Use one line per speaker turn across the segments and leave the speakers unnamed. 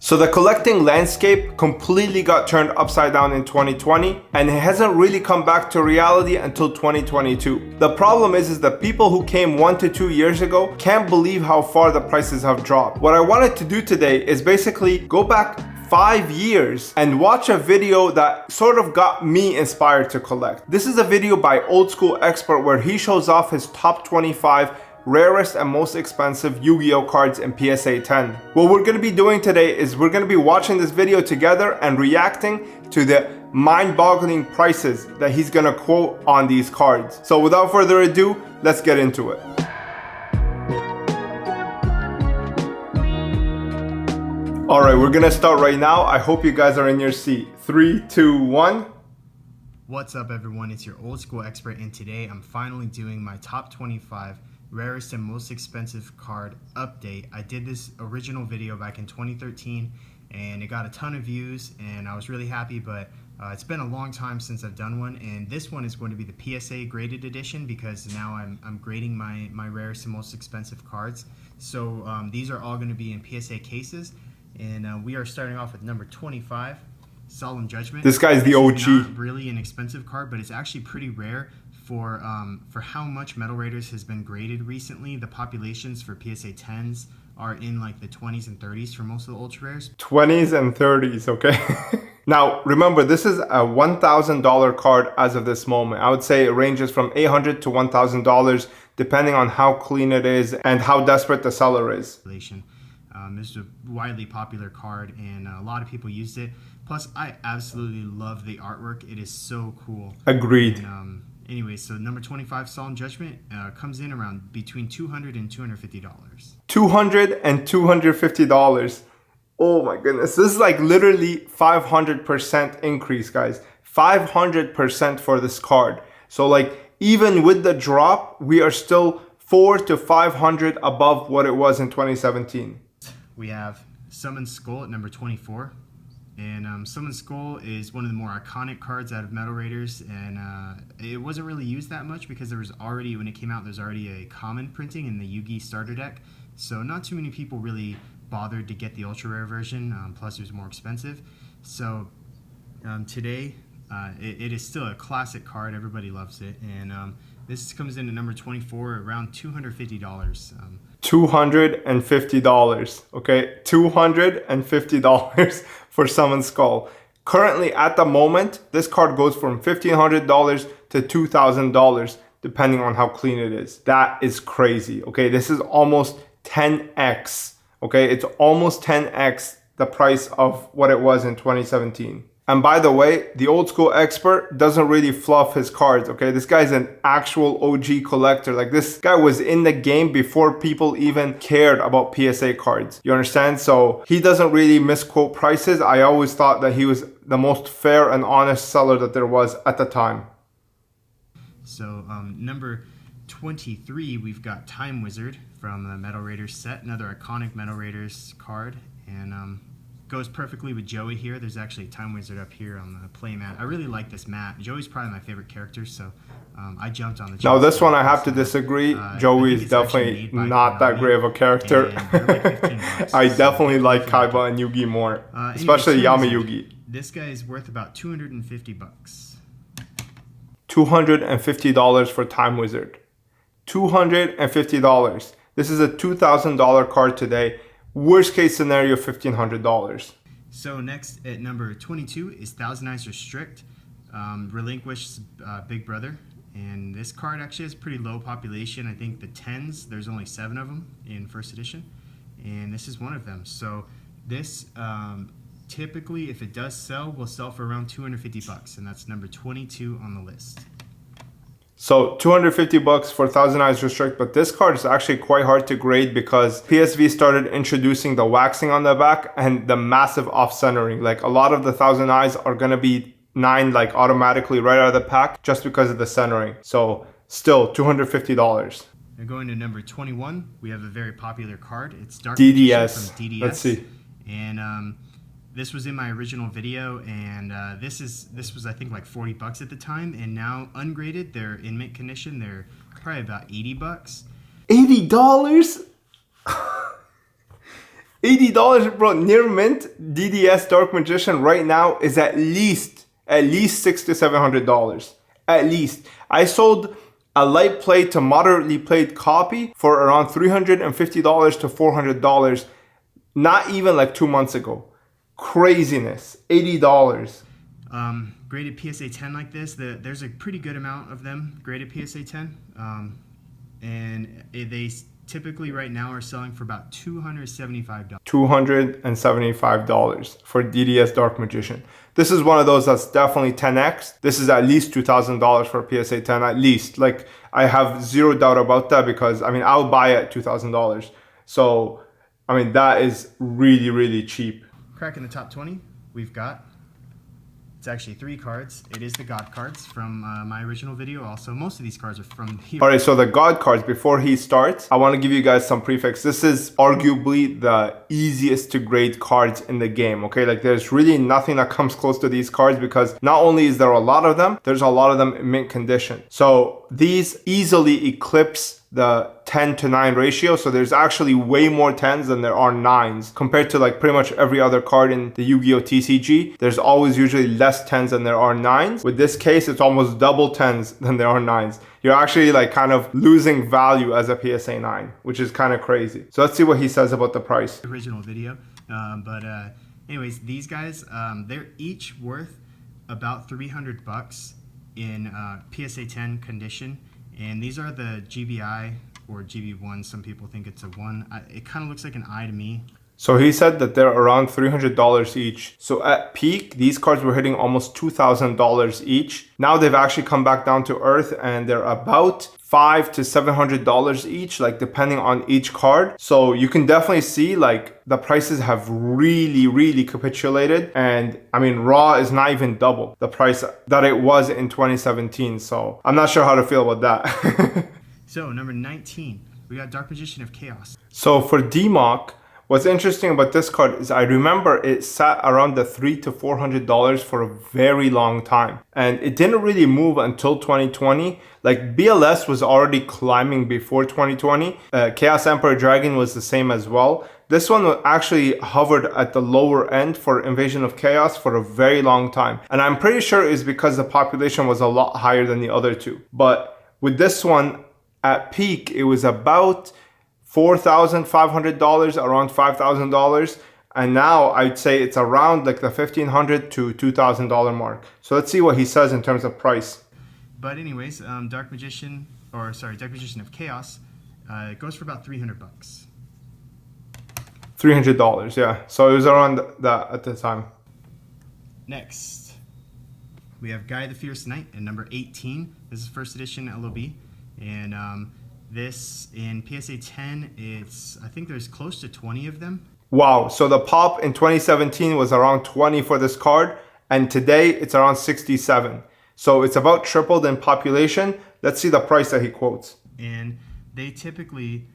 So the collecting landscape completely got turned upside down in 2020, and it hasn't really come back to reality until 2022. The problem is that people who came 1 to 2 years ago can't believe how far the prices have dropped. What I wanted to do today is basically go back 5 years and watch a video that sort of got me inspired to collect. This is a video by Old School Expert where he shows off his top 25 rarest and most expensive Yu-Gi-Oh cards in PSA 10. What we're going to be doing today is we're going to be watching this video together and reacting to the mind-boggling prices that he's going to quote on these cards. So without further ado, let's get into it. Alright, we're going to start right now. I hope you guys are in your seat. 3, 2, 1.
What's up everyone, it's your Old School Expert, and today I'm finally doing my top 25 rarest and most expensive card update. I did this original video back in 2013 and it got a ton of views and I was really happy, but it's been a long time since I've done one, and this one is going to be the PSA graded edition because now I'm grading my rarest and most expensive cards. So these are all going to be in PSA cases, and we are starting off with number 25, Solemn Judgment.
This guy's the OG.
It's not really an expensive card, but it's actually pretty rare for how much Metal Raiders has been graded recently. The populations for PSA 10s are in like the 20s and 30s for most of the ultra rares.
20s and 30s, okay? Now, remember, this is a $1,000 card as of this moment. I would say it ranges from $800 to $1,000 depending on how clean it is and how desperate the seller is.
This is a widely popular card and a lot of people used it. Plus, I absolutely love the artwork. It is so cool.
Agreed.
And, anyway, so number 25, Solemn Judgment, comes in around between $200 and $250.
$200 and $250. Oh my goodness. This is like literally 500% increase, guys. 500% for this card. So like even with the drop, we are still 400 to 500 above what it was in 2017.
We have Summon Skull at number 24. And Summon Skull is one of the more iconic cards out of Metal Raiders, and it wasn't really used that much because there was already, when it came out, there's already a common printing in the Yu-Gi starter deck, so not too many people really bothered to get the ultra rare version, plus it was more expensive. So today it is still a classic card, everybody loves it, and this comes in at number 24, around $250.
$250, okay? $250 for Summon Skull. Currently, at the moment, this card goes from $1,500 to $2,000, depending on how clean it is. That is crazy, okay? This is almost 10x, okay? It's almost 10x the price of what it was in 2017. And by the way, the Old School Expert doesn't really fluff his cards, okay? This guy's an actual OG collector. Like, this guy was in the game before people even cared about PSA cards. You understand? So he doesn't really misquote prices. I always thought that he was the most fair and honest seller that there was at the time.
So number 23, we've got Time Wizard from the Metal Raiders set, another iconic Metal Raiders card, and goes perfectly with Joey here. There's actually a Time Wizard up here on the play mat. I really like this mat. Joey's probably my favorite character, so I jumped on the
Now this one I have to disagree. Joey is definitely not that great of a character.
Like
I definitely like Kaiba and Yugi more, especially Yama Yugi.
This guy is worth about $250.
$250 for Time Wizard. $250. This is a $2,000 card today. Worst case scenario, $1,500.
So next at number 22 is Thousand Eyes Restrict, Relinquished Big Brother. And this card actually has pretty low population. I think the 10s, there's only 7 of them in first edition. And this is one of them. So this typically, if it does sell, will sell for around $250. And that's number 22 on the list.
So $250 for Thousand Eyes Restrict, but this card is actually quite hard to grade because PSV started introducing the waxing on the back and the massive off-centering. Like, a lot of the Thousand Eyes are gonna be 9 like automatically right out of the pack just because of the centering. So still $250.
Now going to number 21, we have a very popular card. It's Dark
DDS.
From DDS.
Let's see.
And this was in my original video, and this was I think like $40 at the time, and now ungraded, they're in mint condition, they're probably about $80.
$80? $80, bro. Near mint DDS Dark Magician right now is at least $600 to $700. At least. I sold a light played to moderately played copy for around $350 to $400. Not even like 2 months ago. Craziness. $80.
Graded PSA 10 like this, there's a pretty good amount of them graded PSA 10. And they typically right now are selling for about $275.
$275 for DDS Dark Magician. This is one of those that's definitely 10x. This is at least $2,000 for PSA 10, at least. Like, I have zero doubt about that because, I mean, I'll buy it at $2,000. So, I mean, that is really, really cheap.
Cracking the top 20, we've got, it's actually 3 cards. It is the God cards from my original video. Also, most of these cards are from here.
All right, so the God cards, before he starts, I want to give you guys some prefix. This is arguably the easiest to grade cards in the game, okay? Like, there's really nothing that comes close to these cards because not only is there a lot of them, there's a lot of them in mint condition. So these easily eclipse the 10 to 9 ratio. So there's actually way more 10s than there are 9s compared to like pretty much every other card in the Yu-Gi-Oh! TCG. There's always usually less 10s than there are 9s. With this case, it's almost double 10s than there are 9s. You're actually like kind of losing value as a PSA 9, which is kind of crazy. So let's see what he says about the price.
Original video. Anyways, these guys, they're each worth about $300 in PSA 10 condition. And these are the GBI or GB1. Some people think it's a 1. It kind of looks like an I to me.
So he said that they're around $300 each. So at peak, these cards were hitting almost $2,000 each. Now they've actually come back down to earth and they're about $500 to $700 each, like depending on each card. So you can definitely see like the prices have really, really capitulated. And I mean, raw is not even double the price that it was in 2017. So I'm not sure how to feel about that.
So number 19, we got Dark Magician of Chaos.
So for DMOC, what's interesting about this card is I remember it sat around the $300 to $400 for a very long time. And it didn't really move until 2020. Like BLS was already climbing before 2020. Chaos Emperor Dragon was the same as well. This one actually hovered at the lower end for Invasion of Chaos for a very long time. And I'm pretty sure it's because the population was a lot higher than the other two. But with this one, at peak, it was about $4,500, around $5,000. And now I'd say it's around like the $1,500 to $2,000 mark. So let's see what he says in terms of price.
But anyways, Dark Magician of Chaos, it goes for about $300.
$300, yeah. So it was around that at the time.
Next, we have Guy the Fierce Knight at number 18. This is first edition LOB. And this in PSA 10, I think there's close to 20 of them.
Wow, so the pop in 2017 was around 20 for this card, and today it's around 67. So it's about tripled in population. Let's see the price that he quotes.
And they typically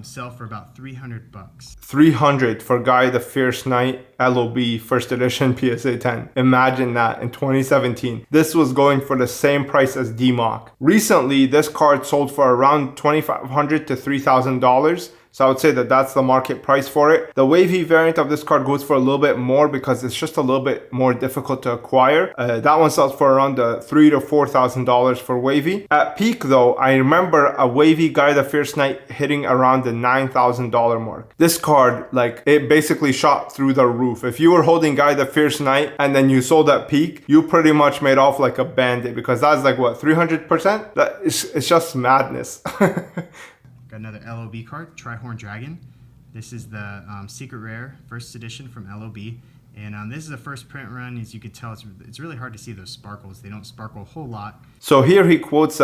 sell for about $300.
$300 for Guy the Fierce Knight LOB first edition PSA 10. Imagine that in 2017. This was going for the same price as DMOC. Recently, this card sold for around $2,500 to $3,000. So I would say that that's the market price for it. The wavy variant of this card goes for a little bit more because it's just a little bit more difficult to acquire. That one sells for around the $3,000 to $4,000 for wavy. At peak though, I remember a wavy Guy the Fierce Knight hitting around the $9,000 mark. This card, like, it basically shot through the roof. If you were holding Guy the Fierce Knight and then you sold at peak, you pretty much made off like a bandit because that's like what, 300%? It's just madness.
Got another LOB card, Trihorn Dragon. This is the secret rare, first edition from LOB. And this is a first print run. As you can tell, it's really hard to see those sparkles. They don't sparkle a whole lot.
So here he quotes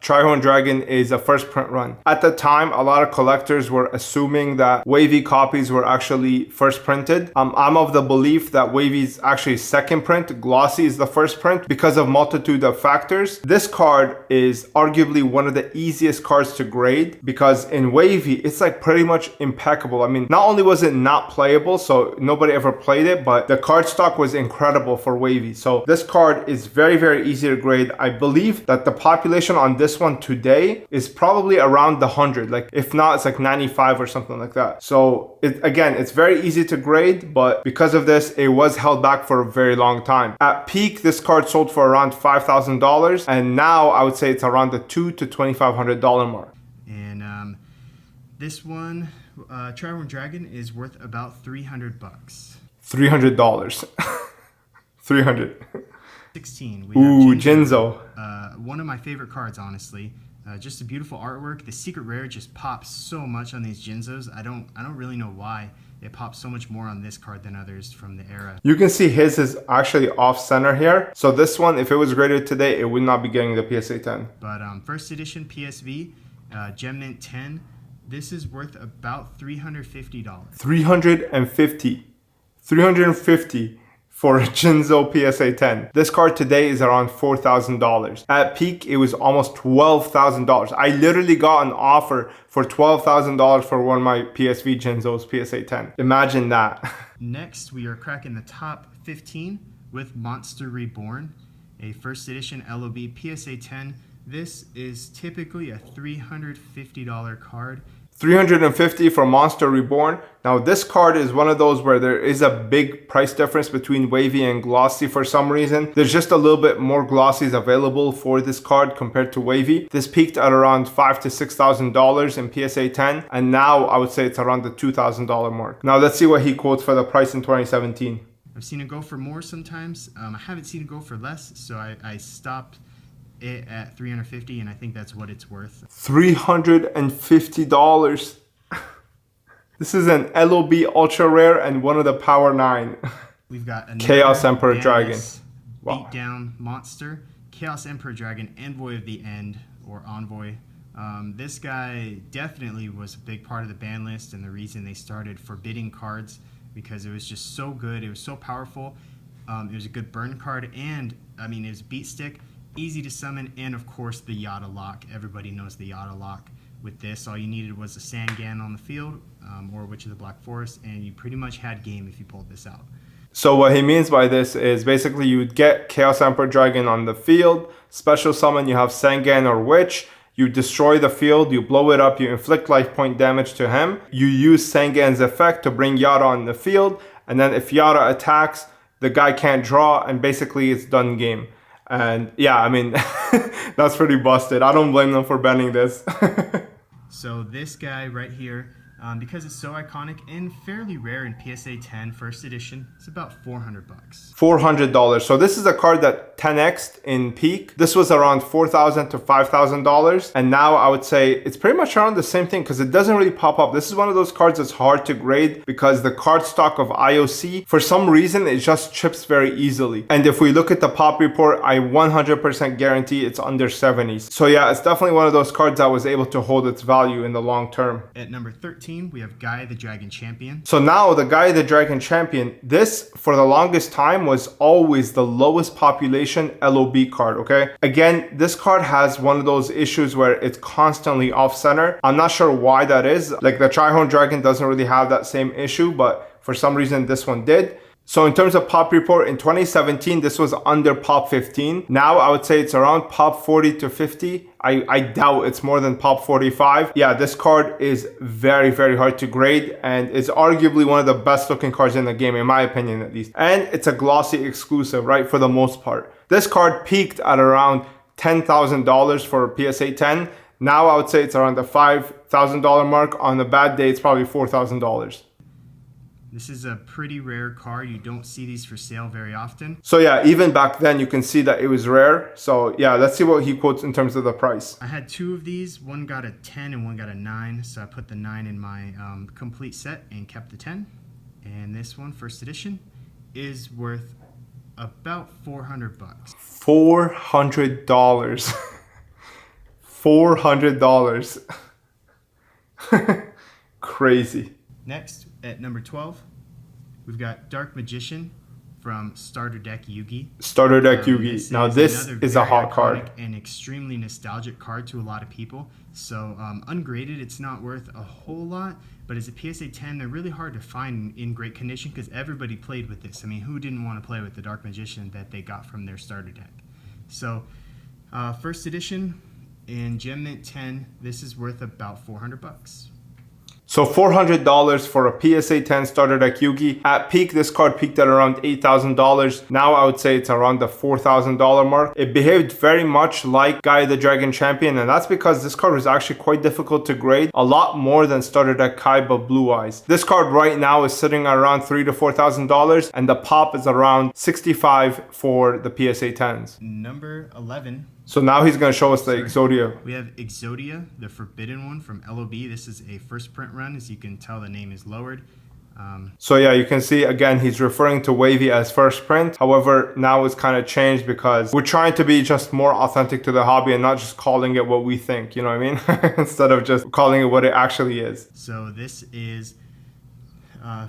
Trihorn Dragon is a first print run. At the time, a lot of collectors were assuming that wavy copies were actually first printed. I'm of the belief that wavy is actually second print, glossy is the first print because of multitude of factors. This card is arguably one of the easiest cards to grade because in wavy, it's like pretty much impeccable. I mean, not only was it not playable, so nobody ever played it, but the card stock was incredible for wavy. So this card is very, very easy to grade. I believe that the population on this this one today is probably around the 100. Like if not, it's like 95 or something like that. So again, it's very easy to grade, but because of this, it was held back for a very long time. At peak, this card sold for around $5,000, and now I would say it's around the $2,000 to $2,500 mark.
And this one, Trihorn Dragon, is worth about $300.
$300. 300.
16. We
Ooh,
have
Jinzo.
One of my favorite cards, honestly. Just a beautiful artwork. The secret rare just pops so much on these Jinzos. I don't really know why it pops so much more on this card than others from the era.
You can see his is actually off center here. So this one, if it was graded today, it would not be getting the PSA 10.
But first edition PSV, Gem Mint 10. This is worth about $350.
$350 for a Jinzo PSA 10. This card today is around $4,000. At peak, it was almost $12,000. I literally got an offer for $12,000 for one of my PSV Jinzos PSA 10. Imagine that.
Next, we are cracking the top 15 with Monster Reborn, a first edition LOB PSA 10. This is typically a $350 card.
$350 for Monster Reborn. Now this card is one of those where there is a big price difference between wavy and glossy for some reason. There's just a little bit more glossies available for this card compared to wavy. This peaked at around $5,000 to $6,000 in PSA 10, and now I would say it's around the $2,000 mark. Now let's see what he quotes for the price in 2017.
I've seen it go for more sometimes. I haven't seen it go for less, so I stopped it at $350, and I think that's what it's worth.
$350. This is an LOB ultra rare and one of the Power 9.
We've got a
Chaos Emperor Dragon.
Wow. Beat down monster, Chaos Emperor Dragon, Envoy of the End, or Envoy. This guy definitely was a big part of the ban list and the reason they started forbidding cards, because it was just so good. It was so powerful. It was a good burn card, and I mean, it was beat stick, easy to summon, and of course the Yada lock. Everybody knows the Yada lock. With this, all you needed was a Sangan on the field, or Witch of the Black Forest, and you pretty much had game if you pulled this out.
So what he means by this is basically you would get Chaos Emperor Dragon on the field, special summon, you have Sangan or Witch, you destroy the field, you blow it up, you inflict life point damage to him, you use Sangan's effect to bring Yada on the field, and then if Yada attacks, the guy can't draw, and basically it's done game. And yeah, I mean, that's pretty busted. I don't blame them for banning this.
So this guy right here, because it's so iconic and fairly rare in PSA 10 first edition, it's about $400.
$400. So this is a card that 10x'd in peak. This was around $4,000 to $5,000. And now I would say it's pretty much around the same thing because it doesn't really pop up. This is one of those cards that's hard to grade because the card stock of IOC, for some reason, it just chips very easily. And if we look at the pop report, I 100% guarantee it's under 70s. So yeah, it's definitely one of those cards that was able to hold its value in the long term.
At number 13, we have Gaia the Dragon Champion.
So now the Gaia the Dragon Champion, this for the longest time was always the lowest population LOB card, okay? Again, this card has one of those issues where it's constantly off center. I'm not sure why that is. Like the Trihorn Dragon doesn't really have that same issue, but for some reason this one did. So in terms of pop report, in 2017, this was under pop 15. Now I would say it's around pop 40 to 50. I doubt it's more than pop 45. Yeah, this card is very, very hard to grade and is arguably one of the best looking cards in the game, in my opinion at least. And it's a glossy exclusive, right, for the most part. This card peaked at around $10,000 for PSA 10. Now I would say it's around the $5,000 mark. On a bad day, it's probably $4,000.
This is a pretty rare card. You don't see these for sale very often.
So yeah, even back then you can see that it was rare. So yeah, let's see what he quotes in terms of the price.
I had two of these. One got a 10 and one got a 9. So I put the 9 in my complete set and kept the 10. And this one, first edition, is worth about $400.
$400. $400. Crazy.
Next, at number 12, we've got Dark Magician from Starter Deck Yugi.
Starter Deck Yugi. Now this is a hot card.
An extremely nostalgic card to a lot of people. So ungraded, it's not worth a whole lot. But as a PSA 10, they're really hard to find in great condition because everybody played with this. I mean, who didn't want to play with the Dark Magician that they got from their starter deck? So first edition, In Gem Mint 10, this is worth about $400.
So $400 for a PSA 10 starter deck Yugi. At peak, this card peaked at around $8,000. Now I would say it's around the $4,000 mark. It behaved very much like Gaia the Dragon Champion, and that's because this card was actually quite difficult to grade, a lot more than starter deck Kaiba Blue Eyes. This card right now is sitting at around $3,000 to $4,000, and the pop is around $65 for the PSA 10s.
Number 11.
So now he's going to show us the Exodia.
We have Exodia, the forbidden one from LOB. This is a first print run. As you can tell, the name is lowered.
So yeah, you can see again, he's referring to Wavy as first print. However, now it's kind of changed because we're trying to be just more authentic to the hobby and not just calling it what we think, you know what I mean? Instead of just calling it what it actually is.
So this is...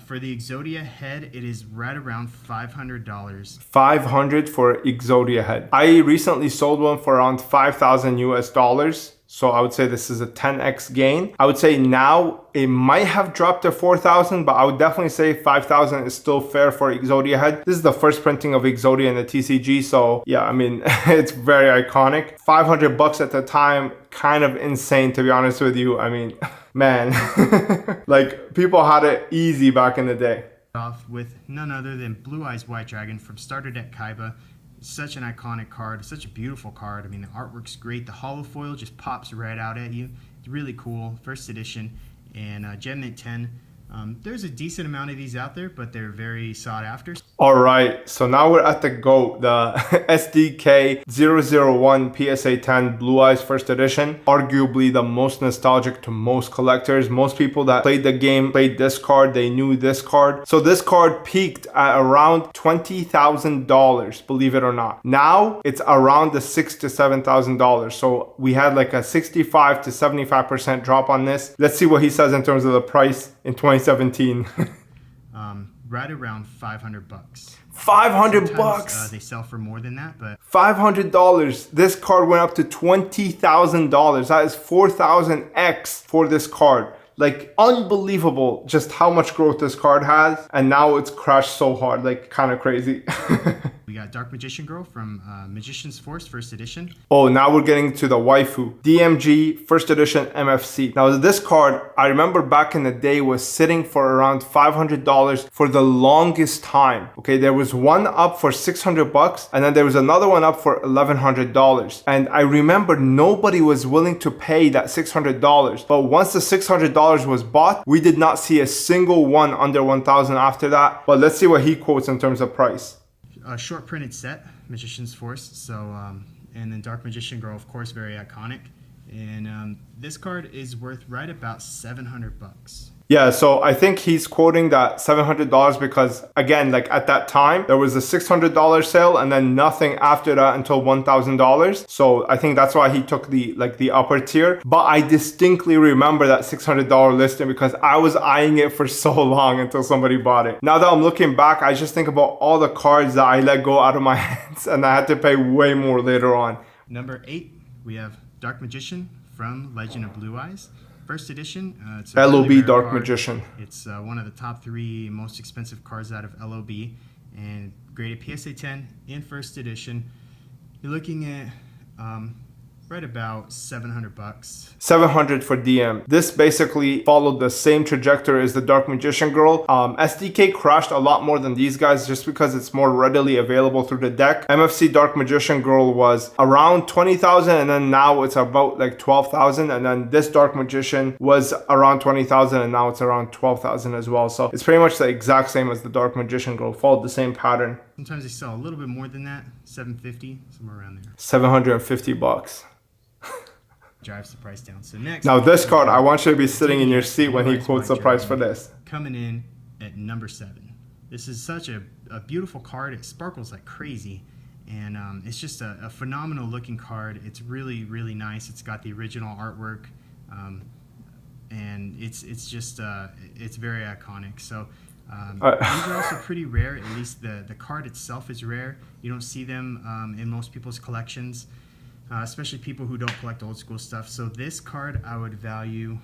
for the Exodia head, it is right around $500.
$500 for Exodia head. I recently sold one for around $5,000 US. So I would say this is a 10x gain. I would say now it might have dropped to 4,000, but I would definitely say 5,000 is still fair for Exodia head. This is the first printing of Exodia in the TCG. So yeah, I mean, it's very iconic. $500 at the time, kind of insane to be honest with you. I mean, man, like people had it easy back in the day.
Off with none other than Blue Eyes White Dragon from starter deck Kaiba. Such an iconic card, such a beautiful card. I mean, the artwork's great. The holo foil just pops right out at you. It's really cool. First edition. And Gem Mint 10. There's a decent amount of these out there, but they're very sought after.
All right, so now we're at the GOAT, the SDK 001 PSA 10 Blue Eyes first edition. Arguably the most nostalgic to most collectors. Most people that played the game played this card, they knew this card. So this card peaked at around $20,000, believe it or not. Now it's around the $6,000 to $7,000. So we had like a 65 to 75% drop on this. Let's see what he says in terms of the price in 2017.
Right around $500.
$500.
They sell for more than that, but
$500. This card went up to $20,000. That is 4,000x for this card. Like unbelievable just how much growth this card has, and now it's crashed so hard, like kind of crazy.
we got Dark Magician Girl from Magician's Force first edition.
Oh, now we're getting to the waifu. DMG first edition MFC. Now this card, I remember back in the day, was sitting for around $500 for the longest time. Okay, there was one up for $600 and then there was another one up for $1,100. And I remember nobody was willing to pay that $600. But once the $600 was bought, we did not see a single one under 1,000 after that. But let's see what he quotes in terms of price.
A short printed set, Magician's Force. So, and then Dark Magician Girl, of course, very iconic. And this card is worth right about $700.
Yeah, so I think he's quoting that $700 because, again, like at that time, there was a $600 sale and then nothing after that until $1,000. So I think that's why he took the upper tier. But I distinctly remember that $600 listing because I was eyeing it for so long until somebody bought it. Now that I'm looking back, I just think about all the cards that I let go out of my hands and I had to pay way more later on.
Number 8, we have Dark Magician from Legend of Blue Eyes. First edition. It's
LOB
really
Dark
card.
Magician.
It's one of the top 3 most expensive cards out of LOB and graded PSA 10 in first edition. You're looking at right about $700.
$700 for DM. This basically followed the same trajectory as the Dark Magician Girl. SDK crashed a lot more than these guys just because it's more readily available through the deck. MFC Dark Magician Girl was around 20,000 and then now it's about like 12,000, and then this Dark Magician was around 20,000 and now it's around 12,000 as well. So it's pretty much the exact same as the Dark Magician Girl, followed the same pattern.
Sometimes they sell a little bit more than that, $750, somewhere around there.
$750.
Drives the price down. So next,
now this card, I want you to be sitting in your seat when he quotes the price for this.
Coming in at number 7. This is such a beautiful card. It sparkles like crazy, and it's just a phenomenal looking card. It's really, really nice. It's got the original artwork, and it's just it's very iconic. So these are also pretty rare. At least the card itself is rare. You don't see them in most people's collections. Especially people who don't collect old school stuff. So this card I would value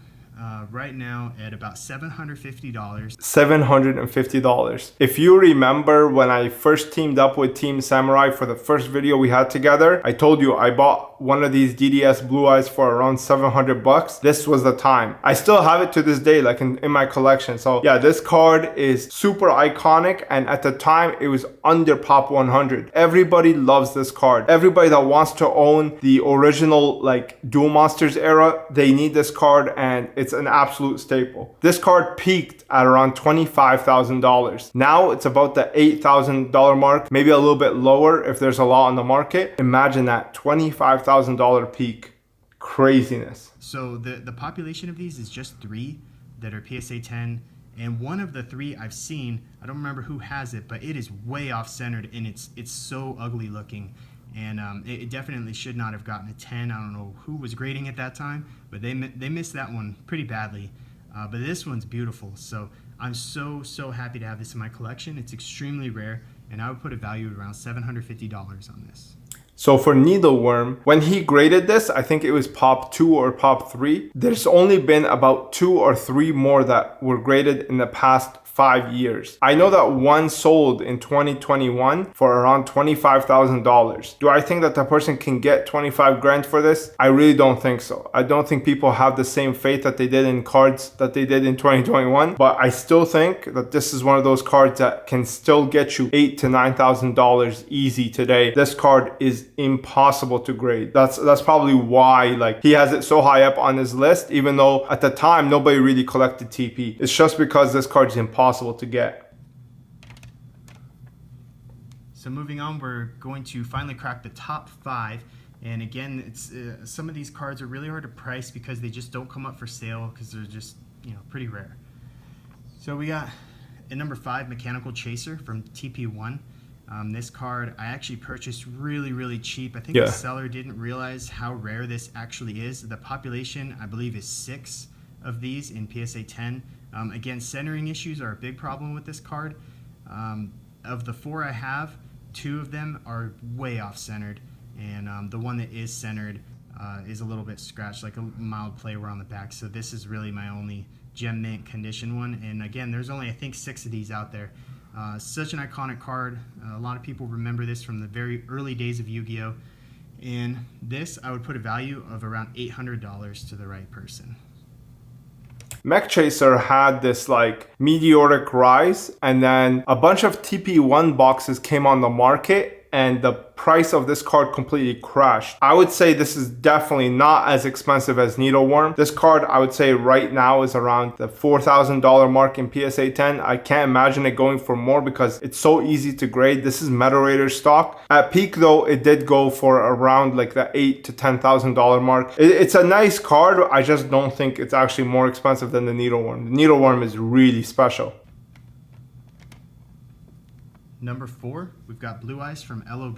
right now at about $750.
$750. If you remember when I first teamed up with Team Samurai for the first video we had together, I told you I bought one of these DDS Blue Eyes for around 700 bucks. This was the time. I still have it to this day, like in my collection. So yeah, this card is super iconic, and at the time it was under Pop 100. Everybody loves this card. Everybody that wants to own the original like Duel Monsters era, they need this card, and it's an absolute staple. This card peaked at around $25,000. Now it's about the $8,000 mark, maybe a little bit lower if there's a lot on the market. Imagine that, $25,000 peak. Craziness.
So the population of these is just 3 that are PSA 10, and one of the 3 I've seen, I don't remember who has it, but it is way off centered and it's so ugly looking. And it definitely should not have gotten a 10. I don't know who was grading at that time, but they missed that one pretty badly. But this one's beautiful, so I'm so happy to have this in my collection. It's extremely rare, and I would put a value of around $750 on this.
So for Needleworm, when he graded this, I think it was Pop 2 or Pop 3. There's only been about 2 or 3 more that were graded in the past 5 years. I know that one sold in 2021 for around $25,000. Do I think that the person can get 25 grand for this? I really don't think so. I don't think people have the same faith that they did in cards that they did in 2021, but I still think that this is one of those cards that can still get you $8,000 to $9,000 easy today. This card is impossible to grade. That's probably why like he has it so high up on his list, even though at the time nobody really collected TP. It's just because this card is impossible to get.
So moving on, we're going to finally crack the top 5. And again, it's some of these cards are really hard to price because they just don't come up for sale because they're just, you know, pretty rare. So we got at number 5, Mechanical Chaser from TP1. This card I actually purchased really cheap. I think the seller didn't realize how rare this actually is. The population, I believe, is 6 of these in PSA 10. Again, centering issues are a big problem with this card. Of the 4 I have, 2 of them are way off centered, and the one that is centered is a little bit scratched, like a mild play around the back. So this is really my only gem mint condition one. And again, there's only I think 6 of these out there. Such an iconic card. A lot of people remember this from the very early days of Yu-Gi-Oh! And this I would put a value of around $800 to the right person.
Mech Chaser had this like meteoric rise, and then a bunch of TP1 boxes came on the market and the price of this card completely crashed. I would say this is definitely not as expensive as Needleworm. This card I would say right now is around the $4,000 mark in PSA 10. I can't imagine it going for more because it's so easy to grade. This is Meta Raider stock. At peak though, it did go for around like the $8,000 to $10,000 mark. It's a nice card. I just don't think it's actually more expensive than the Needleworm. The Needleworm is really special.
Number 4, we've got Blue Eyes from LOB.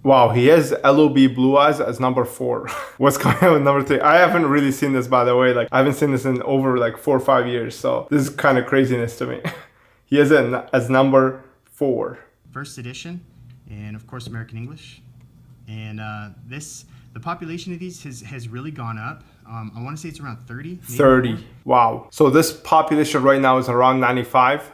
Wow, he has LOB Blue Eyes as number 4. What's going on with number 3? I haven't really seen this, by the way. Like, I haven't seen this in over like 4 or 5 years. So this is kind of craziness to me. He has it as number 4.
First edition, and of course American English. And the population of these has really gone up. I want to say it's around 30.
30. More. Wow. So this population right now is around 95.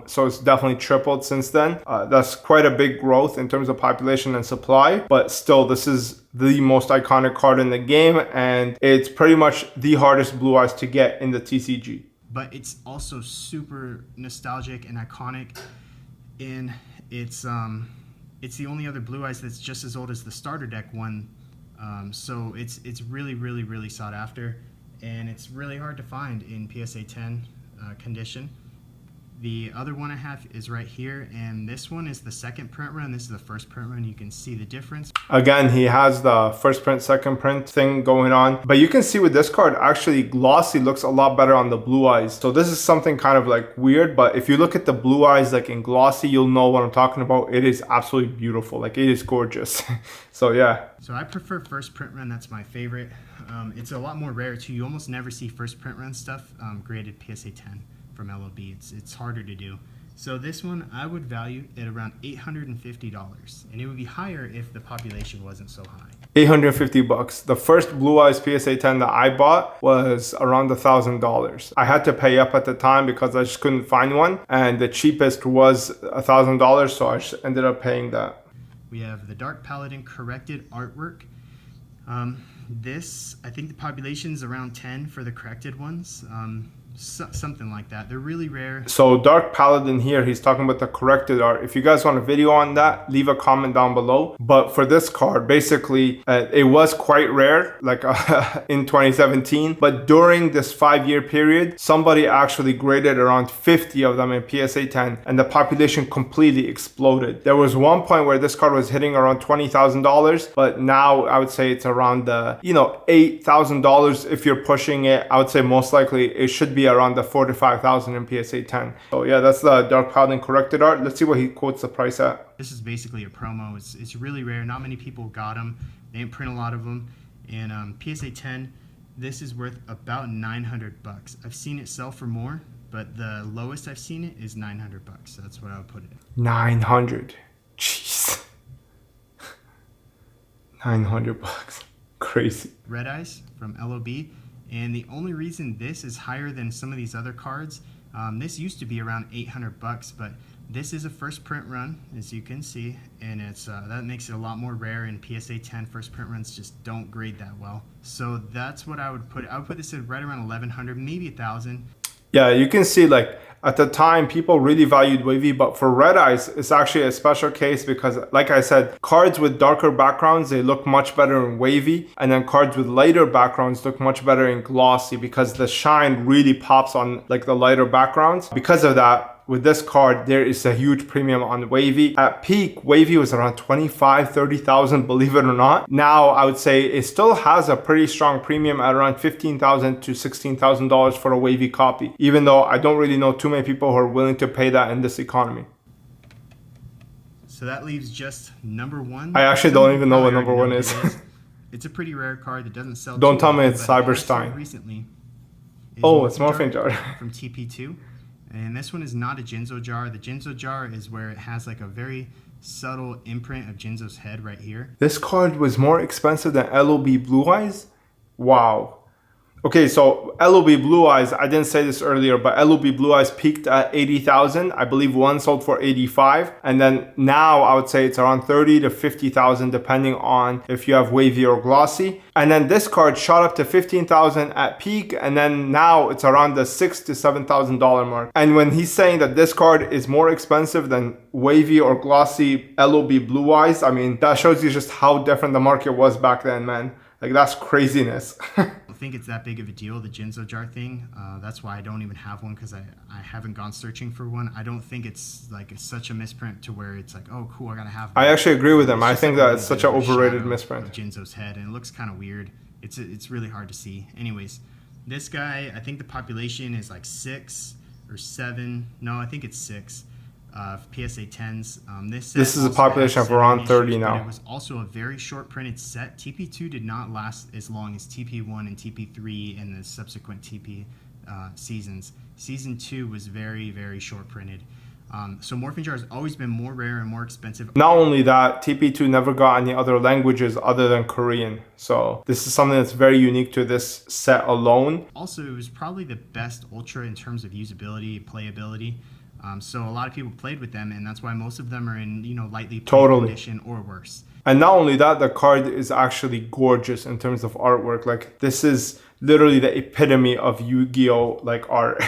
So it's definitely tripled since then. That's quite a big growth in terms of population and supply. But still, this is the most iconic card in the game, and it's pretty much the hardest Blue Eyes to get in the TCG.
But it's also super nostalgic and iconic, and it's the only other Blue Eyes that's just as old as the starter deck one. So it's really sought after, and it's really hard to find in PSA 10 condition. The other one I have is right here, and this one is the second print run. This is the first print run. You can see the difference. Again,
he has the first print, second print thing going on. But you can see with this card, actually glossy looks a lot better on the Blue Eyes. So this is something kind of like weird, but if you look at the Blue Eyes like in glossy, you'll know what I'm talking about. It is absolutely beautiful. Like, it is gorgeous. So yeah.
So I prefer first print run. That's my favorite. It's a lot more rare too. You almost never see first print run stuff graded PSA 10 from LOB. It's harder to do. So this one I would value at around $850, and it would be higher if the population wasn't so high.
$850. The first Blue Eyes PSA 10 that I bought was around $1,000. I had to pay up at the time because I just couldn't find one, and the cheapest was $1,000, so I just ended up paying that.
We have the Dark Paladin corrected artwork. This, I think the population's around 10 for the corrected ones. Something like that. They're really rare.
So Dark Paladin here, he's talking about the corrected art. If you guys want a video on that, leave a comment down below. But for this card, basically, it was quite rare, like in 2017. But during this 5-year period, somebody actually graded around 50 of them in PSA 10, and the population completely exploded. There was one point where this card was hitting around $20,000, but now I would say it's around the, $8,000 if you're pushing it. I would say most likely it should be around the 4,000 to 5,000 in PSA 10. So yeah, that's the Dark Paladin corrected art. Let's see what he quotes the price at.
This is basically a promo. It's really rare. Not many people got them. They didn't print a lot of them. And PSA 10, this is worth about $900. I've seen it sell for more, but the lowest I've seen it is $900. So that's what I would put it at.
900. Jeez. $900. Crazy.
Red Eyes from LOB. And the only reason this is higher than some of these other cards, this used to be around $800, but this is a first print run, as you can see, and it's that makes it a lot more rare. In PSA 10, first print runs just don't grade that well. So that's what I would put. I would put this at right around 1,100, maybe 1,000.
Yeah, you can see like at the time people really valued wavy, but for Red Eyes it's actually a special case because, like I said, cards with darker backgrounds, they look much better in wavy, and then cards with lighter backgrounds look much better in glossy because the shine really pops on like the lighter backgrounds. Because of that, with this card, there is a huge premium on wavy. At peak, wavy was around 25,000, 30,000, believe it or not. Now, I would say it still has a pretty strong premium at around $15,000 to $16,000 for a wavy copy, even though I don't really know too many people who are willing to pay that in this economy.
So that leaves just number one.
I actually don't even know what number one is.
It's a pretty rare card that doesn't sell.
Don't tell me it's Cyberstein.
Recently.
Oh, it's Morphing Jar.
From TP2. And this one is not a Jinzo jar. The Jinzo jar is where it has like a very subtle imprint of Jinzo's head right here.
This card was more expensive than LOB Blue Eyes? Wow. Okay, so LOB Blue Eyes, I didn't say this earlier, but LOB Blue Eyes peaked at 80,000. I believe one sold for 85. And then now I would say it's around 30 to 50,000 depending on if you have wavy or glossy. And then this card shot up to 15,000 at peak, and then now it's around the $6,000 to $7,000 mark. And when he's saying that this card is more expensive than wavy or glossy LOB Blue Eyes, I mean, that shows you just how different the market was back then, man. Like, that's craziness.
I think it's that big of a deal, the Jinzo jar thing. That's why I don't even have one, because I haven't gone searching for one. I don't think it's like such a misprint to where it's like, oh, cool, I gotta have one.
I actually agree with him. I think that it's such an overrated misprint.
Of Jinzo's head, and it looks kind of weird. It's really hard to see. Anyways, this guy, I think the population is like 6 or 7. No, I think it's 6. PSA 10s. This is a
population of around 30 now.
It was also a very short printed set. TP2 did not last as long as TP1 and TP3 and the subsequent TP seasons. Season 2 was very, very short printed. So Morphing Jar has always been more rare and more expensive.
Not only that, TP2 never got any other languages other than Korean. So this is something that's very unique to this set alone.
Also, it was probably the best Ultra in terms of usability, playability. So a lot of people played with them, and that's why most of them are in, lightly played condition or worse.
And not only that, the card is actually gorgeous in terms of artwork. Like, this is literally the epitome of Yu-Gi-Oh! Like art.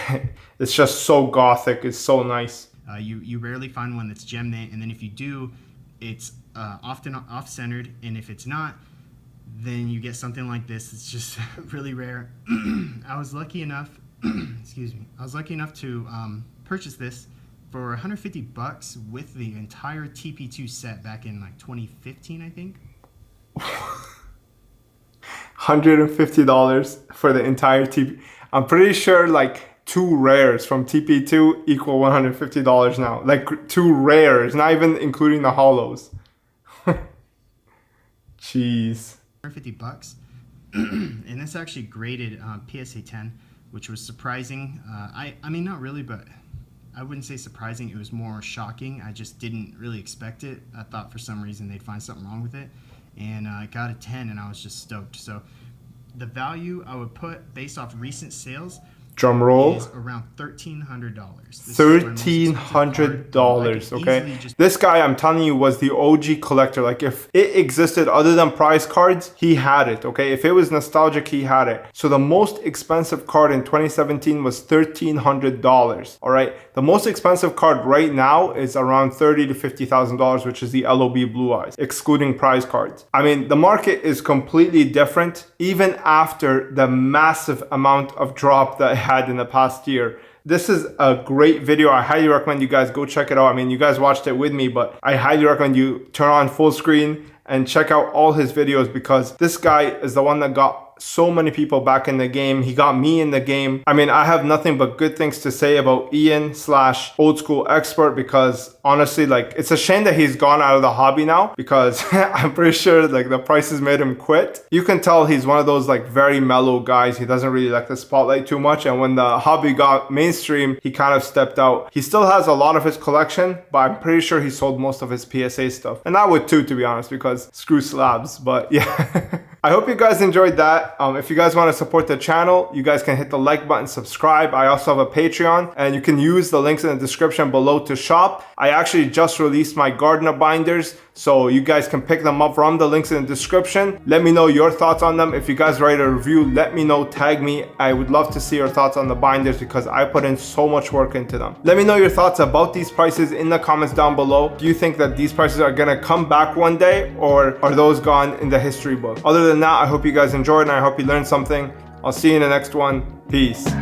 It's just so gothic. It's so nice.
You rarely find one that's gem-knit, and then if you do, it's often off-centered, and if it's not, then you get something like this. It's just really rare. I was lucky enough, excuse me, I was lucky enough to purchase this for $150 with the entire TP2 set back in like 2015, I think.
$150 for the entire TP. I'm pretty sure like 2 rares from TP2 equal $150 now. Like 2 rares, not even including the holos. Jeez.
$150. And that's actually graded PSA 10, which was surprising. I mean, not really, but I wouldn't say surprising. It was more shocking. I just didn't really expect it. I thought for some reason they'd find something wrong with it. and I got a 10 and I was just stoked. So the value I would put based off recent sales,
drum roll,
is around $1,300.
$1,300, okay? This guy, I'm telling you, was the OG collector. Like, if it existed other than prize cards, he had it, okay? If it was nostalgic, he had it. So the most expensive card in 2017 was $1,300, all right? The most expensive card right now is around $30,000 to $50,000, which is the LOB Blue Eyes, excluding prize cards. I mean, the market is completely different, even after the massive amount of drop that it had in the past year. This is a great video. I highly recommend you guys go check it out. I mean, you guys watched it with me, but I highly recommend you turn on full screen and check out all his videos, because this guy is the one that got so many people back in the game. He got me in the game. I mean, I have nothing but good things to say about Ian / old school expert, because honestly, like, it's a shame that he's gone out of the hobby now, because I'm pretty sure like the prices made him quit. You can tell he's one of those like very mellow guys. He doesn't really like the spotlight too much, and when the hobby got mainstream, he kind of stepped out. He still has a lot of his collection, but I'm pretty sure he sold most of his PSA stuff, and I would too, to be honest, because screw slabs. But yeah. I hope you guys enjoyed that. If you guys want to support the channel, you guys can hit the like button, subscribe. I also have a Patreon, and you can use the links in the description below to shop. I actually just released my Gardener binders, so you guys can pick them up from the links in the description. Let me know your thoughts on them. If you guys write a review, let me know, tag me. I would love to see your thoughts on the binders, because I put in so much work into them. Let me know your thoughts about these prices in the comments down below. Do you think that these prices are gonna come back one day, or are those gone in the history book? Other than that, I hope you guys enjoyed, and I hope you learned something. I'll see you in the next one. Peace.